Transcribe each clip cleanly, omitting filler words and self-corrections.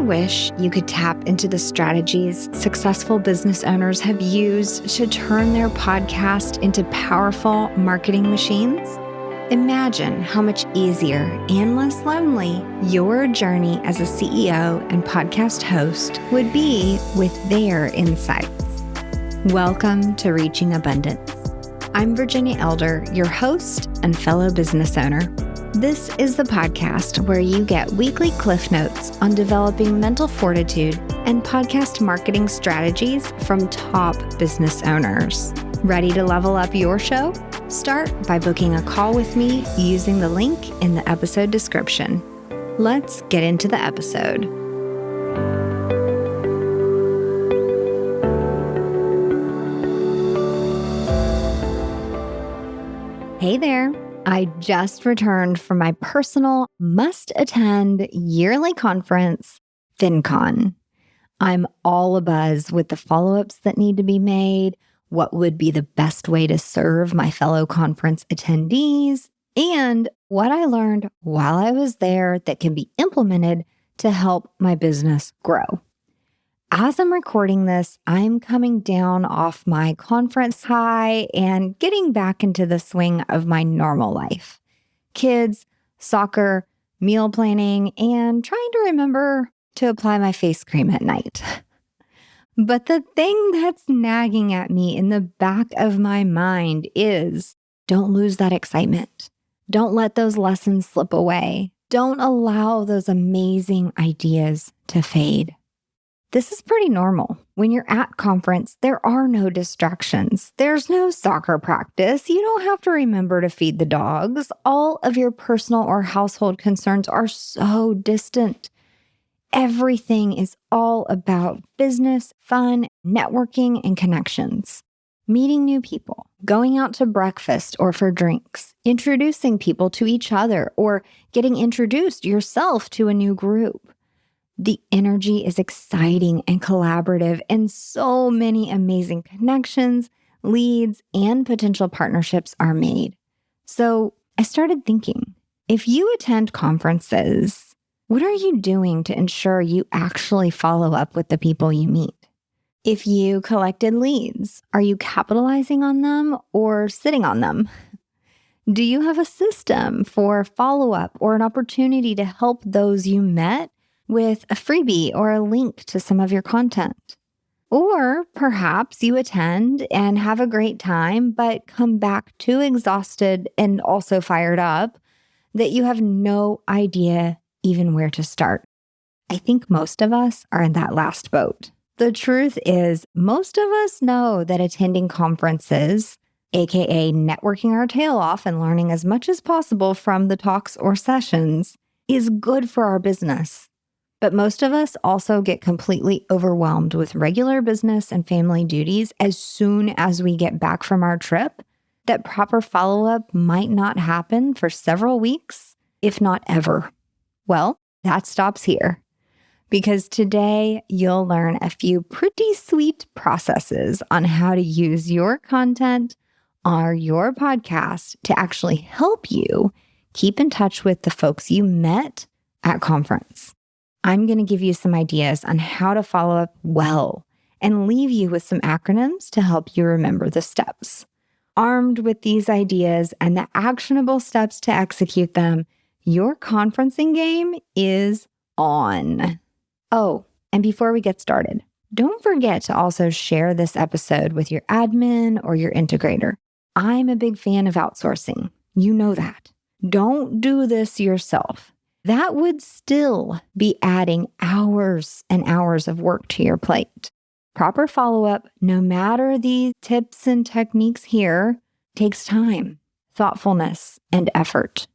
wish you could tap into the strategies successful business owners have used to turn their podcast into powerful marketing machines? Imagine how much easier and less lonely your journey as a CEO and podcast host would be with their insights. Welcome to Reaching Abundance. I'm Virginia Elder, your host and fellow business owner. This is the podcast where you get weekly cliff notes on developing mental fortitude and podcast marketing strategies from top business owners. Ready to level up your show? Start by booking a call with me using the link in the episode description. Let's get into the episode. Hey there. I just returned from my personal must-attend yearly conference, FinCon. I'm all abuzz with the follow-ups that need to be made, what would be the best way to serve my fellow conference attendees, and what I learned while I was there that can be implemented to help my business grow. As I'm recording this, I'm coming down off my conference high and getting back into the swing of my normal life. Kids, soccer, meal planning, and trying to remember to apply my face cream at night. But the thing that's nagging at me in the back of my mind is, don't lose that excitement. Don't let those lessons slip away. Don't allow those amazing ideas to fade. This is pretty normal. When you're at conference, there are no distractions. There's no soccer practice. You don't have to remember to feed the dogs. All of your personal or household concerns are so distant. Everything is all about business, fun, networking, and connections. Meeting new people, going out to breakfast or for drinks, introducing people to each other, or getting introduced yourself to a new group. The energy is exciting and collaborative, and so many amazing connections, leads, and potential partnerships are made. So I started thinking, if you attend conferences, what are you doing to ensure you actually follow up with the people you meet? If you collected leads, are you capitalizing on them or sitting on them? Do you have a system for follow-up or an opportunity to help those you met with a freebie or a link to some of your content? Or perhaps you attend and have a great time, but come back too exhausted and also fired up that you have no idea even where to start. I think most of us are in that last boat. The truth is, most of us know that attending conferences, aka networking our tail off and learning as much as possible from the talks or sessions, is good for our business. But most of us also get completely overwhelmed with regular business and family duties as soon as we get back from our trip, that proper follow-up might not happen for several weeks, if not ever. Well, that stops here, because today you'll learn a few pretty sweet processes on how to use your content or your podcast to actually help you keep in touch with the folks you met at conference. I'm going to give you some ideas on how to follow up well and leave you with some acronyms to help you remember the steps. Armed with these ideas and the actionable steps to execute them, your conferencing game is on. Oh, and before we get started, don't forget to also share this episode with your admin or your integrator. I'm a big fan of outsourcing. You know that. Don't do this yourself. That would still be adding hours and hours of work to your plate. Proper follow-up, no matter the tips and techniques here, takes time, thoughtfulness, and effort.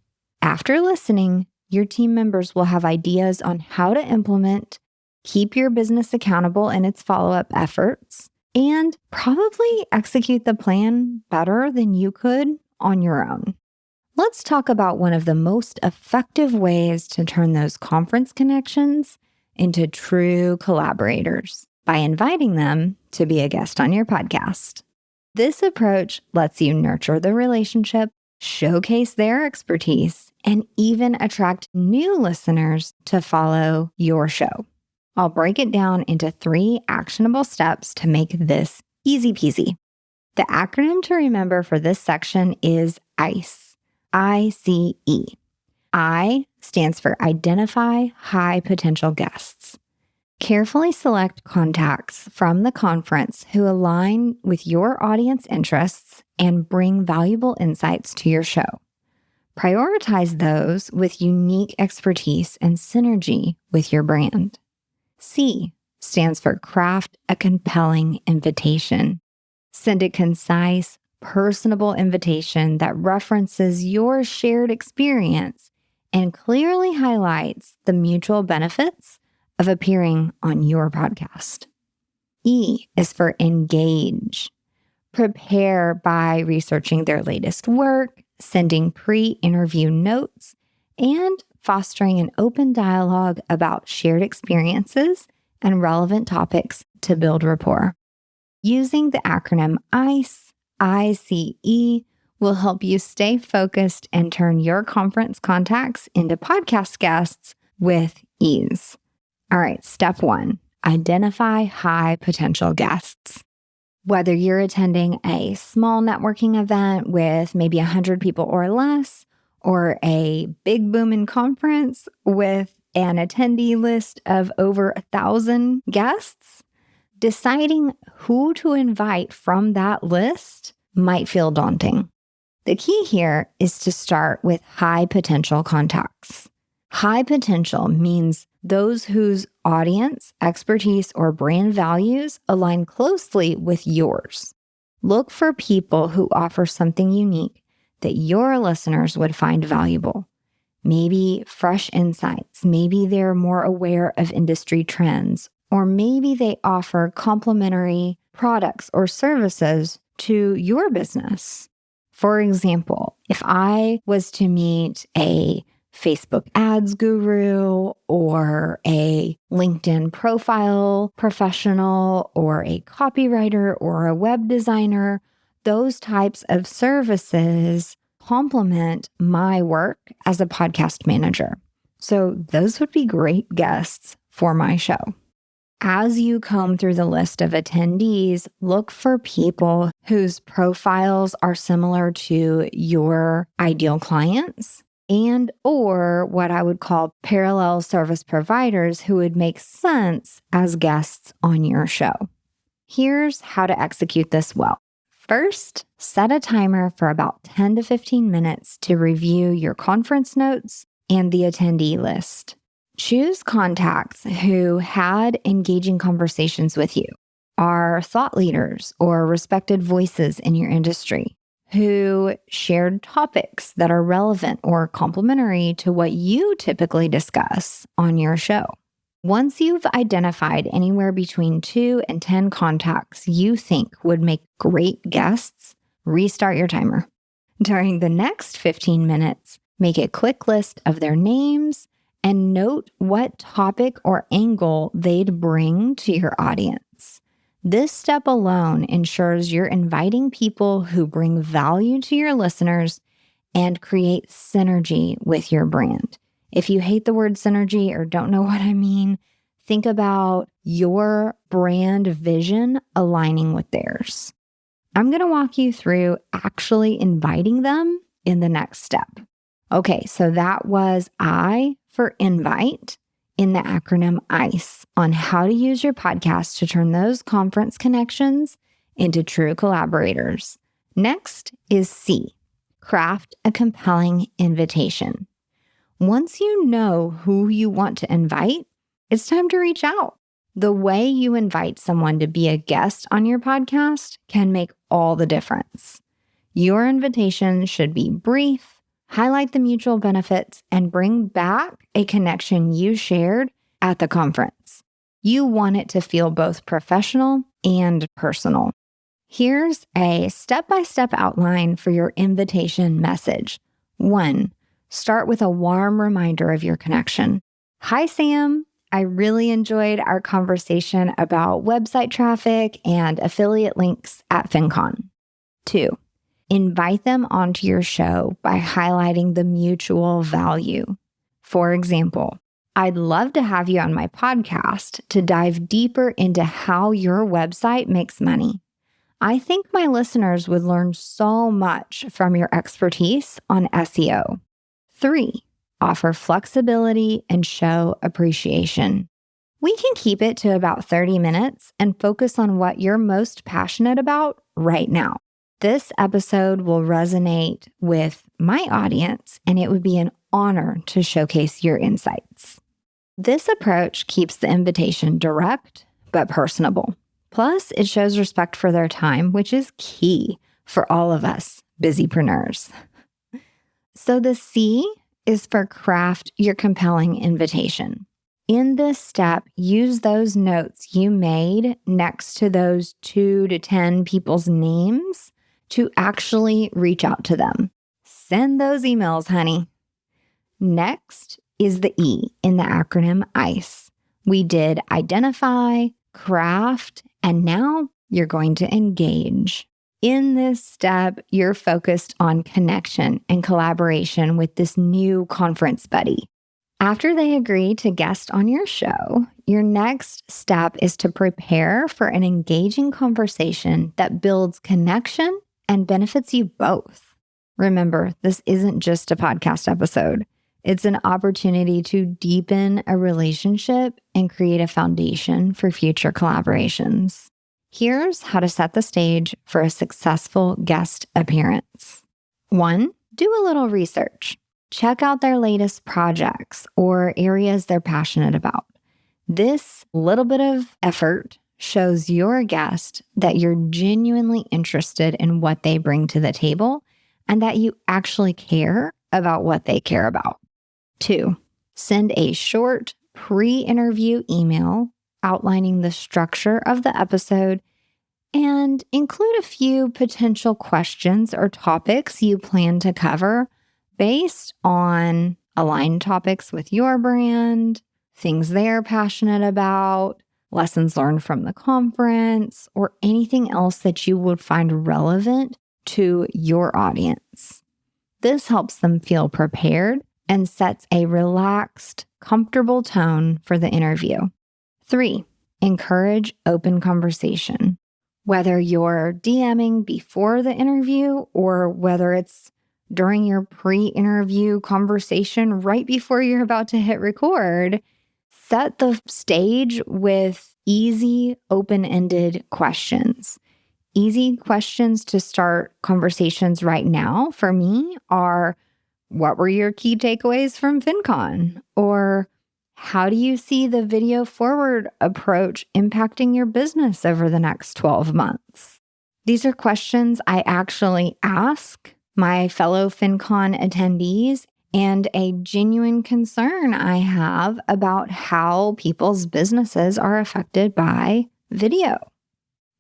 After listening, your team members will have ideas on how to implement, keep your business accountable in its follow-up efforts, and probably execute the plan better than you could on your own. Let's talk about one of the most effective ways to turn those conference connections into true collaborators by inviting them to be a guest on your podcast. This approach lets you nurture the relationship, showcase their expertise, and even attract new listeners to follow your show. I'll break it down into 3 actionable steps to make this easy peasy. The acronym to remember for this section is ICE. I-C-E. I stands for Identify High Potential Guests. Carefully select contacts from the conference who align with your audience interests and bring valuable insights to your show. Prioritize those with unique expertise and synergy with your brand. C stands for Craft a Compelling Invitation. Send a concise, personable invitation that references your shared experience and clearly highlights the mutual benefits of appearing on your podcast. E is for Engage. Prepare by researching their latest work, sending pre-interview notes, and fostering an open dialogue about shared experiences and relevant topics to build rapport. Using the acronym ICE, I-C-E, will help you stay focused and turn your conference contacts into podcast guests with ease. All right, step 1, identify high potential guests. Whether you're attending a small networking event with maybe 100 people or less, or a big booming conference with an attendee list of over 1,000 guests, deciding who to invite from that list might feel daunting. The key here is to start with high potential contacts. High potential means those whose audience, expertise, or brand values align closely with yours. Look for people who offer something unique that your listeners would find valuable. Maybe fresh insights, maybe they're more aware of industry trends, or maybe they offer complementary products or services to your business. For example, if I was to meet a Facebook ads guru or a LinkedIn profile professional or a copywriter or a web designer, those types of services complement my work as a podcast manager. So those would be great guests for my show. As you comb through the list of attendees, look for people whose profiles are similar to your ideal clients and or what I would call parallel service providers who would make sense as guests on your show. Here's how to execute this well. First, set a timer for about 10 to 15 minutes to review your conference notes and the attendee list. Choose contacts who had engaging conversations with you, are thought leaders or respected voices in your industry, who shared topics that are relevant or complementary to what you typically discuss on your show. Once you've identified anywhere between 2 and 10 contacts you think would make great guests, restart your timer. During the next 15 minutes, make a quick list of their names and note what topic or angle they'd bring to your audience. This step alone ensures you're inviting people who bring value to your listeners and create synergy with your brand. If you hate the word synergy or don't know what I mean, think about your brand vision aligning with theirs. I'm going to walk you through actually inviting them in the next step. Okay, so that was I for invite in the acronym ICE on how to use your podcast to turn those conference connections into true collaborators. Next is C, craft a compelling invitation. Once you know who you want to invite, it's time to reach out. The way you invite someone to be a guest on your podcast can make all the difference. Your invitation should be brief, highlight the mutual benefits, and bring back a connection you shared at the conference. You want it to feel both professional and personal. Here's a step-by-step outline for your invitation message. 1, start with a warm reminder of your connection. Hi, Sam. I really enjoyed our conversation about website traffic and affiliate links at FinCon. 2, invite them onto your show by highlighting the mutual value. For example, I'd love to have you on my podcast to dive deeper into how your website makes money. I think my listeners would learn so much from your expertise on SEO. 3, offer flexibility and show appreciation. We can keep it to about 30 minutes and focus on what you're most passionate about right now. This episode will resonate with my audience, and it would be an honor to showcase your insights. This approach keeps the invitation direct but personable. Plus, it shows respect for their time, which is key for all of us busypreneurs. So the C is for craft your compelling invitation. In this step, use those notes you made next to those 2 to 10 people's names to actually reach out to them. Send those emails, honey. Next is the E in the acronym ICE. We did identify, craft, and now you're going to engage. In this step, you're focused on connection and collaboration with this new conference buddy. After they agree to guest on your show, your next step is to prepare for an engaging conversation that builds connection and benefits you both. Remember, this isn't just a podcast episode. It's an opportunity to deepen a relationship and create a foundation for future collaborations. Here's how to set the stage for a successful guest appearance. 1, do a little research. Check out their latest projects or areas they're passionate about. This little bit of effort shows your guest that you're genuinely interested in what they bring to the table and that you actually care about what they care about. 2, send a short pre-interview email outlining the structure of the episode and include a few potential questions or topics you plan to cover based on aligned topics with your brand, things they're passionate about, lessons learned from the conference, or anything else that you would find relevant to your audience. This helps them feel prepared and sets a relaxed, comfortable tone for the interview. 3, encourage open conversation. Whether you're DMing before the interview or whether it's during your pre-interview conversation right before you're about to hit record, set the stage with easy, open-ended questions. Easy questions to start conversations right now for me are, what were your key takeaways from FinCon? Or how do you see the video forward approach impacting your business over the next 12 months? These are questions I actually ask my fellow FinCon attendees and a genuine concern I have about how people's businesses are affected by video.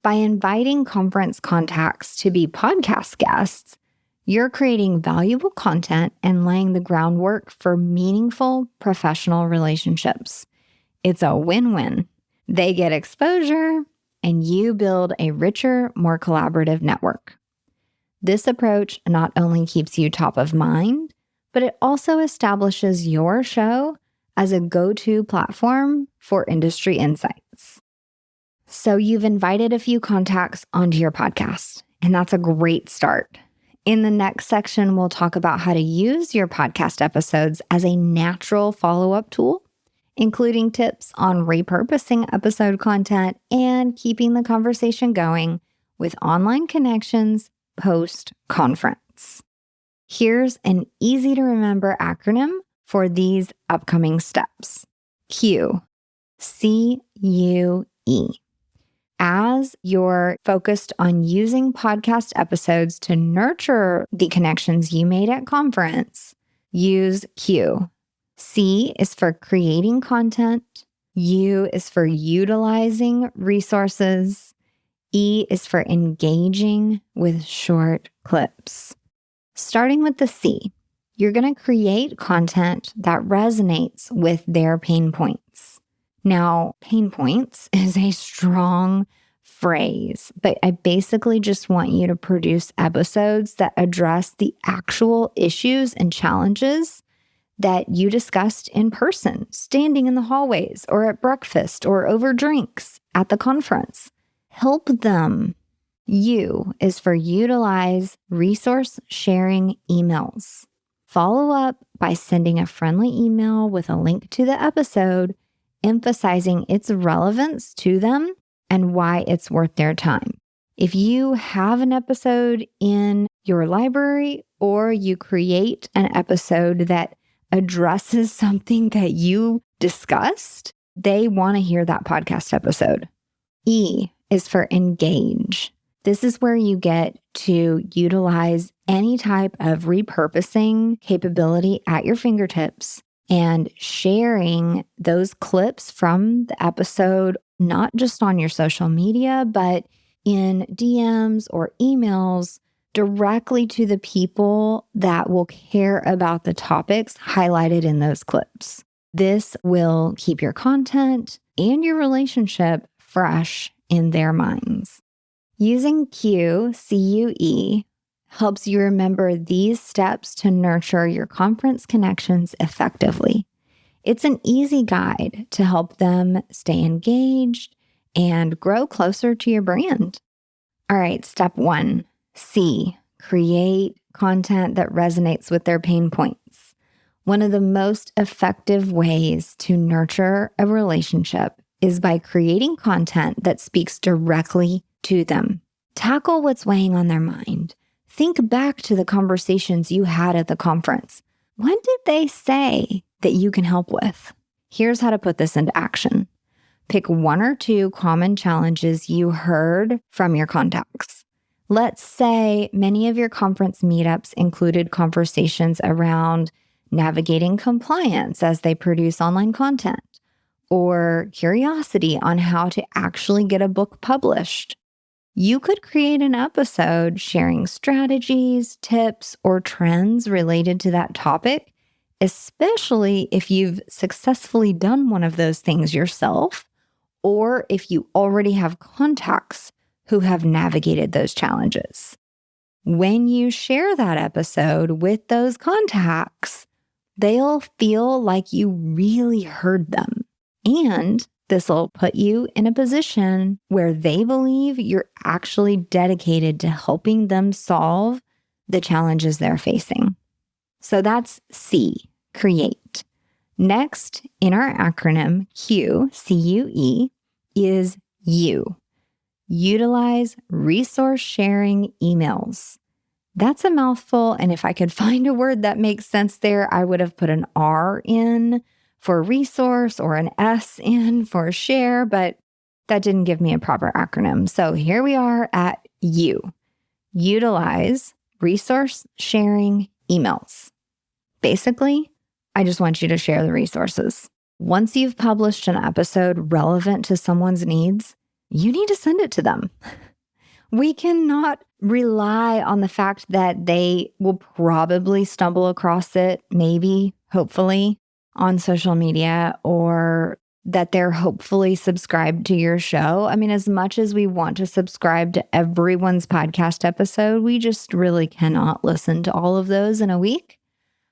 By inviting conference contacts to be podcast guests, you're creating valuable content and laying the groundwork for meaningful professional relationships. It's a win-win. They get exposure, and you build a richer, more collaborative network. This approach not only keeps you top of mind, but it also establishes your show as a go-to platform for industry insights. So you've invited a few contacts onto your podcast, and that's a great start. In the next section, we'll talk about how to use your podcast episodes as a natural follow-up tool, including tips on repurposing episode content and keeping the conversation going with online connections post-conference. Here's an easy-to-remember acronym for these upcoming steps. Q, C-U-E. As you're focused on using podcast episodes to nurture the connections you made at conference, use Q. C is for creating content. U is for utilizing resources. E is for engaging with short clips. Starting with the C, you're going to create content that resonates with their pain points. Now, pain points is a strong phrase, but I basically just want you to produce episodes that address the actual issues and challenges that you discussed in person, standing in the hallways or at breakfast or over drinks at the conference. Help them. U is for utilize resource sharing emails. Follow up by sending a friendly email with a link to the episode, emphasizing its relevance to them and why it's worth their time. If you have an episode in your library or you create an episode that addresses something that you discussed, they want to hear that podcast episode. E is for engage. This is where you get to utilize any type of repurposing capability at your fingertips and sharing those clips from the episode, not just on your social media, but in DMs or emails directly to the people that will care about the topics highlighted in those clips. This will keep your content and your relationship fresh in their minds. Using CUE helps you remember these steps to nurture your conference connections effectively. It's an easy guide to help them stay engaged and grow closer to your brand. All right, step 1, C, create content that resonates with their pain points. One of the most effective ways to nurture a relationship is by creating content that speaks directly to them. Tackle what's weighing on their mind. Think back to the conversations you had at the conference. What did they say that you can help with? Here's how to put this into action. Pick 1 or 2 common challenges you heard from your contacts. Let's say many of your conference meetups included conversations around navigating compliance as they produce online content, or curiosity on how to actually get a book published. You could create an episode sharing strategies, tips, or trends related to that topic, especially if you've successfully done one of those things yourself, or if you already have contacts who have navigated those challenges. When you share that episode with those contacts, they'll feel like you really heard them. And this will put you in a position where they believe you're actually dedicated to helping them solve the challenges they're facing. So that's C, create. Next in our acronym Q, CUE, is U. Utilize resource sharing emails. That's a mouthful, and if I could find a word that makes sense there, I would have put an R in for resource or an S in for share, but that didn't give me a proper acronym. So here we are at U. Utilize resource sharing emails. Basically, I just want you to share the resources. Once you've published an episode relevant to someone's needs, you need to send it to them. We cannot rely on the fact that they will probably stumble across it, maybe, hopefully, on social media, or that they're hopefully subscribed to your show. I mean, as much as we want to subscribe to everyone's podcast episode, we just really cannot listen to all of those in a week.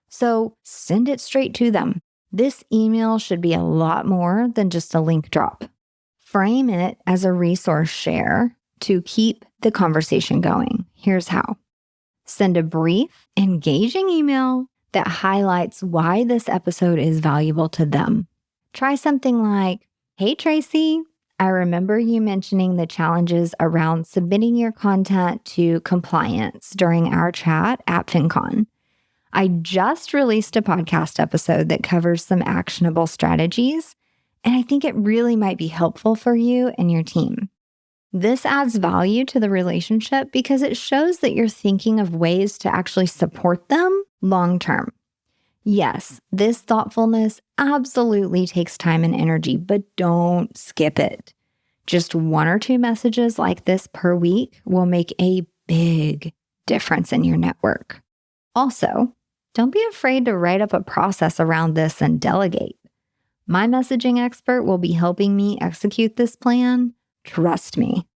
So send it straight to them. This email should be a lot more than just a link drop. Frame it as a resource share to keep the conversation going. Here's how. Send a brief, engaging email that highlights why this episode is valuable to them. Try something like, "Hey, Tracy, I remember you mentioning the challenges around submitting your content to compliance during our chat at FinCon. I just released a podcast episode that covers some actionable strategies, and I think it really might be helpful for you and your team." This adds value to the relationship because it shows that you're thinking of ways to actually support them long term. Yes, this thoughtfulness absolutely takes time and energy, but don't skip it. Just 1 or 2 messages like this per week will make a big difference in your network. Also, don't be afraid to write up a process around this and delegate. My messaging expert will be helping me execute this plan. Trust me.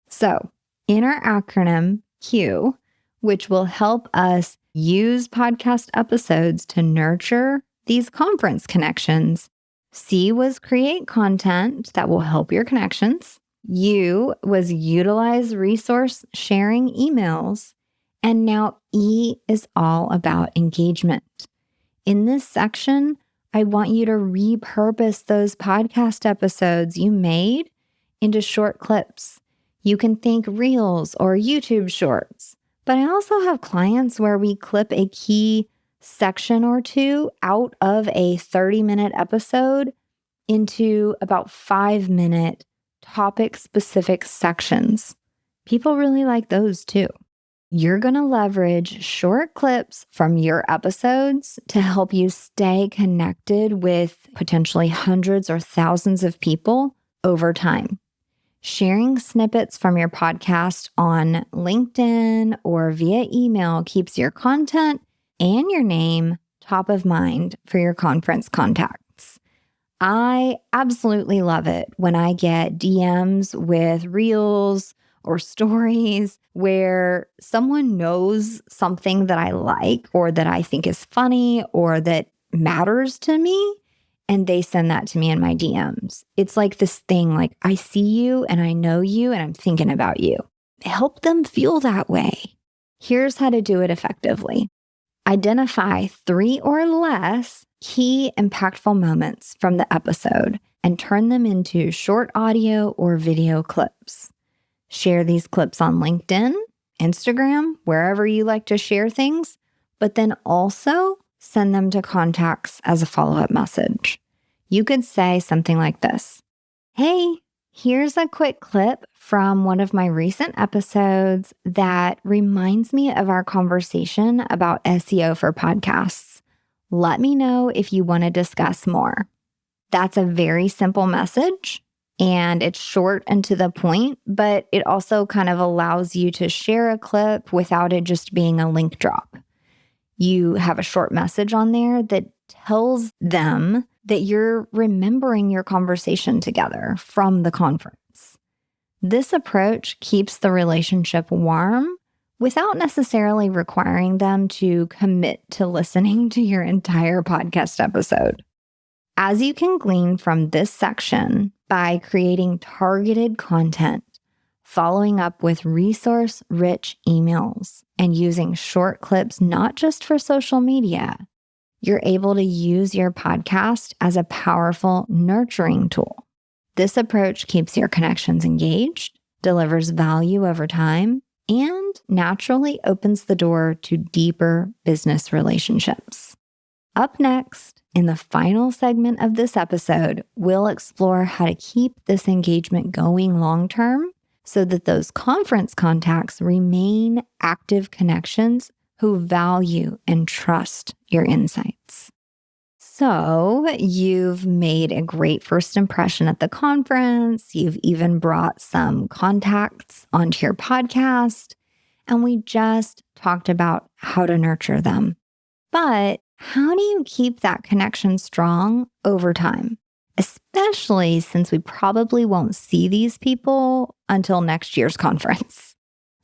So, in our acronym Q, which will help us use podcast episodes to nurture these conference connections. C was create content that will help your connections. U was utilize resource sharing emails. And now E is all about engagement. In this section, I want you to repurpose those podcast episodes you made into short clips. You can think reels or YouTube shorts, but I also have clients where we clip a key section or two out of a 30-minute episode into about 5-minute topic-specific sections. People really like those too. You're going to leverage short clips from your episodes to help you stay connected with potentially hundreds or thousands of people over time. Sharing snippets from your podcast on LinkedIn or via email keeps your content and your name top of mind for your conference contacts. I absolutely love it when I get DMs with reels or stories where someone knows something that I like or that I think is funny or that matters to me, and they send that to me in my DMs. It's like this thing, like I see you and I know you and I'm thinking about you. Help them feel that way. Here's how to do it effectively. Identify 3 or less key impactful moments from the episode and turn them into short audio or video clips. Share these clips on LinkedIn, Instagram, wherever you like to share things, but then also send them to contacts as a follow-up message. You could say something like this. Hey, here's a quick clip from one of my recent episodes that reminds me of our conversation about SEO for podcasts. Let me know if you want to discuss more. That's a very simple message, and it's short and to the point, but it also kind of allows you to share a clip without it just being a link drop. You have a short message on there that tells them that you're remembering your conversation together from the conference. This approach keeps the relationship warm without necessarily requiring them to commit to listening to your entire podcast episode. As you can glean from this section, by creating targeted content, following up with resource-rich emails, and using short clips not just for social media, you're able to use your podcast as a powerful nurturing tool. This approach keeps your connections engaged, delivers value over time, and naturally opens the door to deeper business relationships. Up next, in the final segment of this episode, we'll explore how to keep this engagement going long-term so that those conference contacts remain active connections who value and trust your insights. So you've made a great first impression at the conference. You've even brought some contacts onto your podcast, and we just talked about how to nurture them. But how do you keep that connection strong over time? Especially since we probably won't see these people until next year's conference.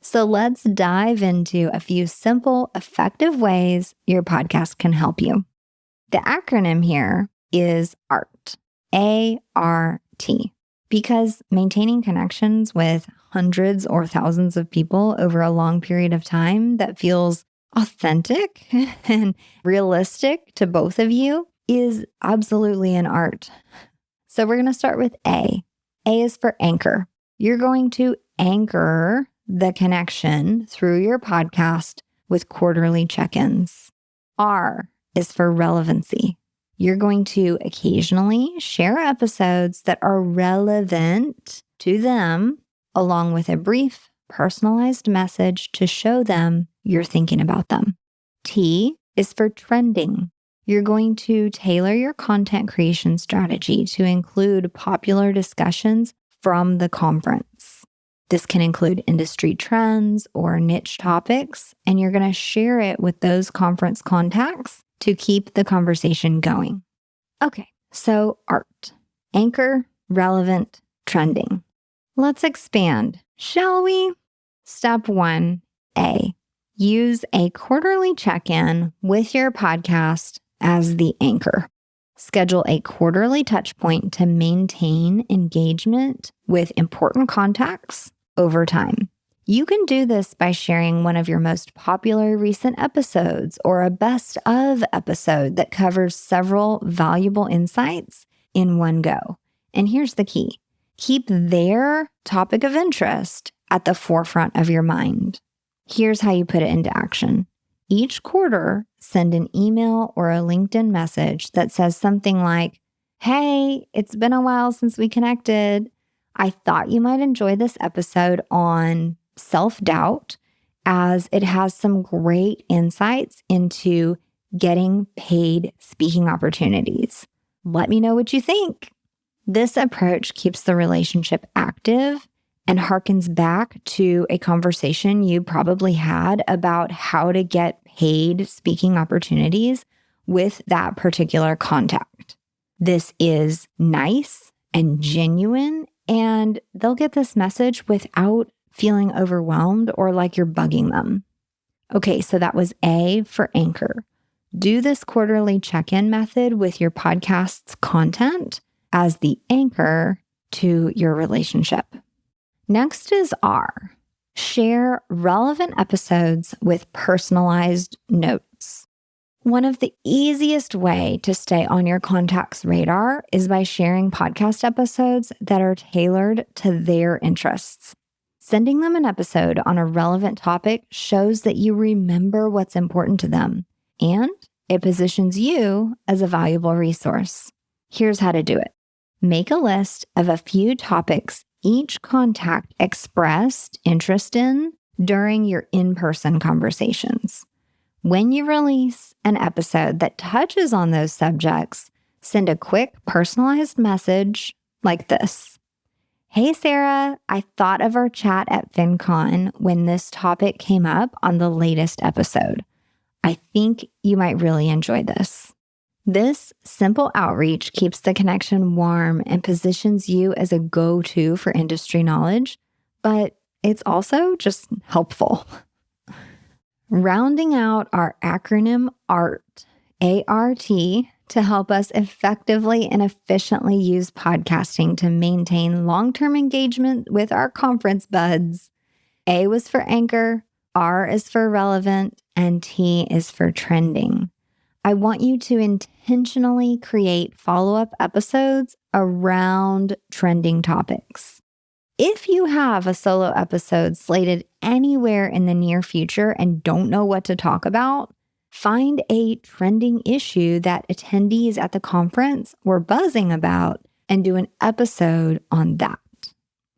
So let's dive into a few simple, effective ways your podcast can help you. The acronym here is ART, A-R-T, because maintaining connections with hundreds or thousands of people over a long period of time that feels authentic and realistic to both of you is absolutely an art. So we're going to start with A. A is for anchor. You're going to anchor the connection through your podcast with quarterly check-ins. R is for relevancy. You're going to occasionally share episodes that are relevant to them, along with a brief, personalized message to show them you're thinking about them. T is for trending. You're going to tailor your content creation strategy to include popular discussions from the conference. This can include industry trends or niche topics, and you're going to share it with those conference contacts to keep the conversation going. Okay, so art, anchor, relevant, trending. Let's expand, shall we? Step 1, A. Use a quarterly check-in with your podcast as the anchor. Schedule a quarterly touch point to maintain engagement with important contacts over time. You can do this by sharing one of your most popular recent episodes or a best of episode that covers several valuable insights in one go. And here's the key. Keep their topic of interest at the forefront of your mind. Here's how you put it into action. Each quarter, send an email or a LinkedIn message that says something like, "Hey, it's been a while since we connected. I thought you might enjoy this episode on self-doubt, as it has some great insights into getting paid speaking opportunities. Let me know what you think." This approach keeps the relationship active and harkens back to a conversation you probably had about how to get paid speaking opportunities with that particular contact. This is nice and genuine, and they'll get this message without feeling overwhelmed or like you're bugging them. Okay, so that was A for anchor. Do this quarterly check-in method with your podcast's content as the anchor to your relationship. Next is R. Share relevant episodes with personalized notes. One of the easiest way to stay on your contact's radar is by sharing podcast episodes that are tailored to their interests. Sending them an episode on a relevant topic shows that you remember what's important to them, and it positions you as a valuable resource. Here's how to do it. Make a list of a few topics each contact expressed interest in during your in-person conversations. When you release an episode that touches on those subjects, send a quick personalized message like this. "Hey, Sarah, I thought of our chat at FinCon when this topic came up on the latest episode. I think you might really enjoy this." This simple outreach keeps the connection warm and positions you as a go-to for industry knowledge, but it's also just helpful. Rounding out our acronym ART, A-R-T, to help us effectively and efficiently use podcasting to maintain long-term engagement with our conference buds. A was for anchor, R is for relevant, and T is for trending. I want you to intentionally create follow-up episodes around trending topics. If you have a solo episode slated anywhere in the near future and don't know what to talk about, find a trending issue that attendees at the conference were buzzing about and do an episode on that.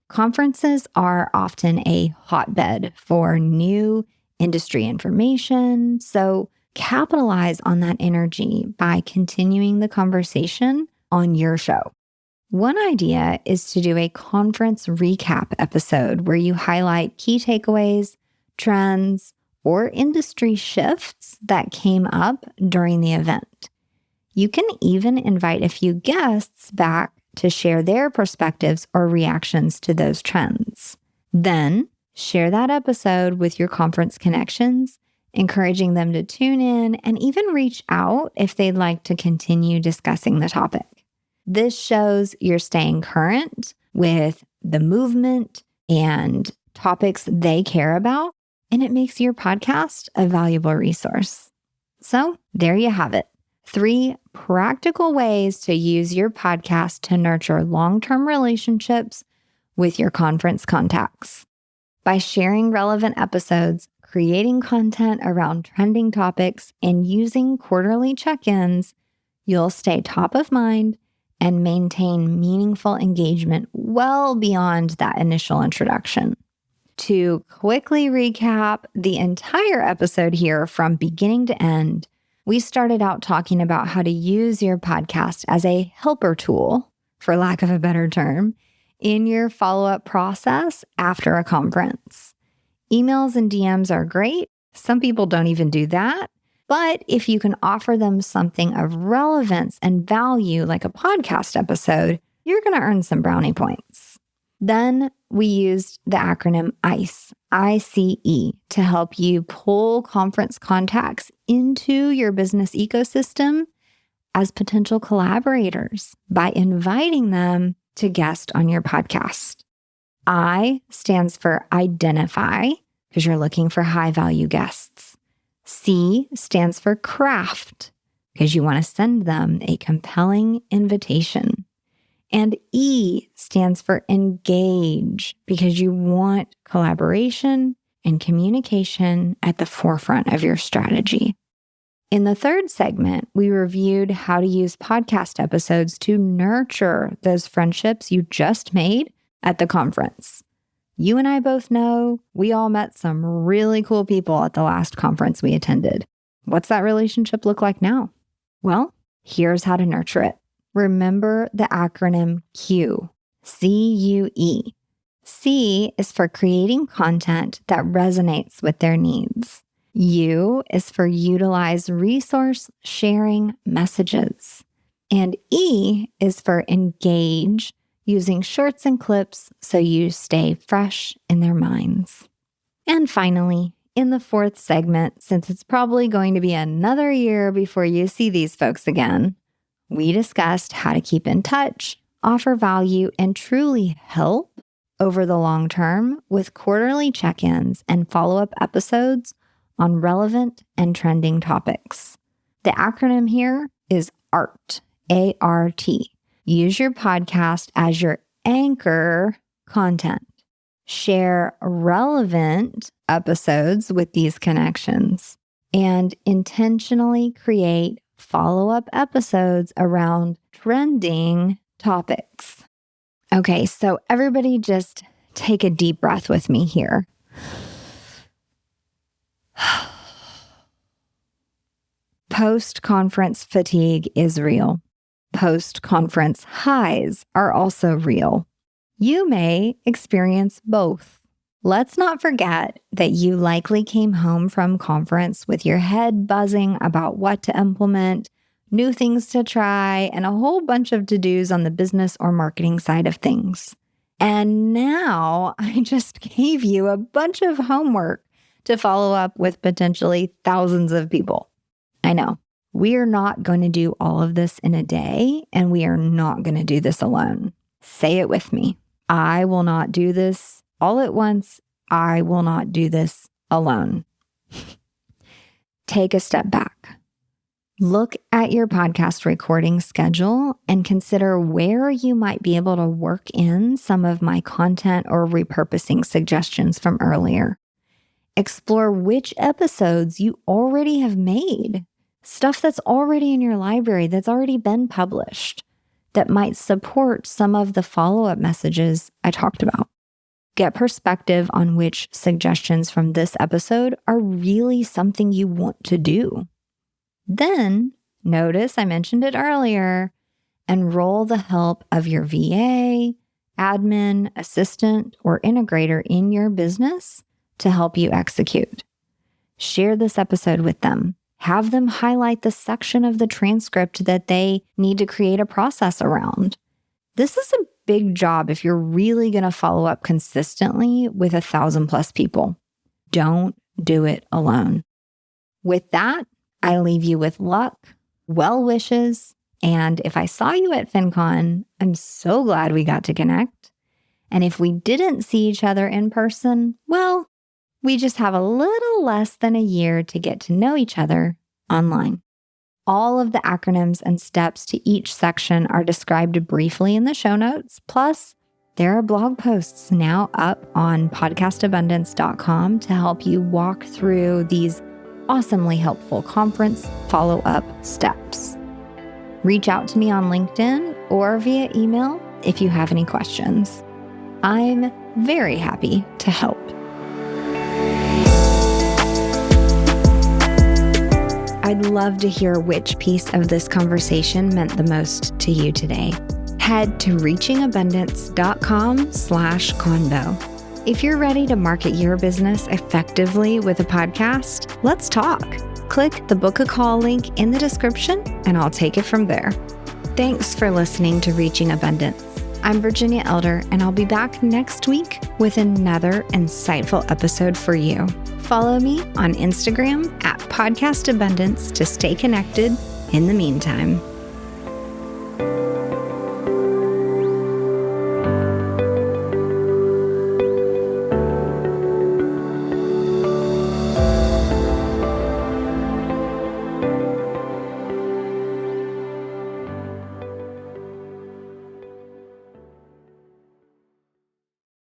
Conferences are often a hotbed for new industry information, so capitalize on that energy by continuing the conversation on your show. One idea is to do a conference recap episode where you highlight key takeaways, trends, or industry shifts that came up during the event. You can even invite a few guests back to share their perspectives or reactions to those trends. Then share that episode with your conference connections, encouraging them to tune in and even reach out if they'd like to continue discussing the topic. This shows you're staying current with the movement and topics they care about, and it makes your podcast a valuable resource. So there you have it. 3 practical ways to use your podcast to nurture long-term relationships with your conference contacts. By sharing relevant episodes, creating content around trending topics, and using quarterly check-ins, you'll stay top of mind and maintain meaningful engagement well beyond that initial introduction. To quickly recap the entire episode here from beginning to end, we started out talking about how to use your podcast as a helper tool, for lack of a better term, in your follow-up process after a conference. Emails and DMs are great. Some people don't even do that. But if you can offer them something of relevance and value, like a podcast episode, you're going to earn some brownie points. Then we used the acronym ICE, I-C-E, to help you pull conference contacts into your business ecosystem as potential collaborators by inviting them to guest on your podcast. I stands for identify, because you're looking for high-value guests. C stands for craft, because you want to send them a compelling invitation. And E stands for engage, because you want collaboration and communication at the forefront of your strategy. In the third segment, we reviewed how to use podcast episodes to nurture those friendships you just made at the conference. You and I both know we all met some really cool people at the last conference we attended. What's that relationship look like now? Well, here's how to nurture it. Remember the acronym CUE, C-U-E. C is for creating content that resonates with their needs. U is for utilize resource sharing messages. And E is for engage, using shorts and clips so you stay fresh in their minds. And finally, in the fourth segment, since it's probably going to be another year before you see these folks again, we discussed how to keep in touch, offer value, and truly help over the long term with quarterly check-ins and follow-up episodes on relevant and trending topics. The acronym here is ART, A-R-T. Use your podcast as your anchor content. Share relevant episodes with these connections and intentionally create follow-up episodes around trending topics. Okay, so everybody just take a deep breath with me here. Post-conference fatigue is real. Post-conference highs are also real. You may experience both. Let's not forget that you likely came home from conference with your head buzzing about what to implement, new things to try, and a whole bunch of to-dos on the business or marketing side of things. And now I just gave you a bunch of homework to follow up with potentially thousands of people. I know, we are not going to do all of this in a day, and we are not going to do this alone. Say it with me. I will not do this all at once. I will not do this alone. Take a step back. Look at your podcast recording schedule and consider where you might be able to work in some of my content or repurposing suggestions from earlier. Explore which episodes you already have made, stuff that's already in your library that's already been published that might support some of the follow-up messages I talked about. Get perspective on which suggestions from this episode are really something you want to do. Then, notice I mentioned it earlier, enroll the help of your VA, admin, assistant, or integrator in your business to help you execute. Share this episode with them. Have them highlight the section of the transcript that they need to create a process around. This is a big job if you're really going to follow up consistently with 1,000+ people. Don't do it alone. With that, I leave you with luck, well wishes, and if I saw you at FinCon, I'm so glad we got to connect. And if we didn't see each other in person, well, we just have a little less than a year to get to know each other online. All of the acronyms and steps to each section are described briefly in the show notes. Plus, there are blog posts now up on podcastabundance.com to help you walk through these awesomely helpful conference follow-up steps. Reach out to me on LinkedIn or via email if you have any questions. I'm very happy to help. I'd love to hear which piece of this conversation meant the most to you today. Head to reachingabundance.com/convo. If you're ready to market your business effectively with a podcast, let's talk. Click the book a call link in the description and I'll take it from there. Thanks for listening to Reaching Abundance. I'm Virginia Elder and I'll be back next week with another insightful episode for you. Follow me on Instagram @podcastabundance to stay connected in the meantime.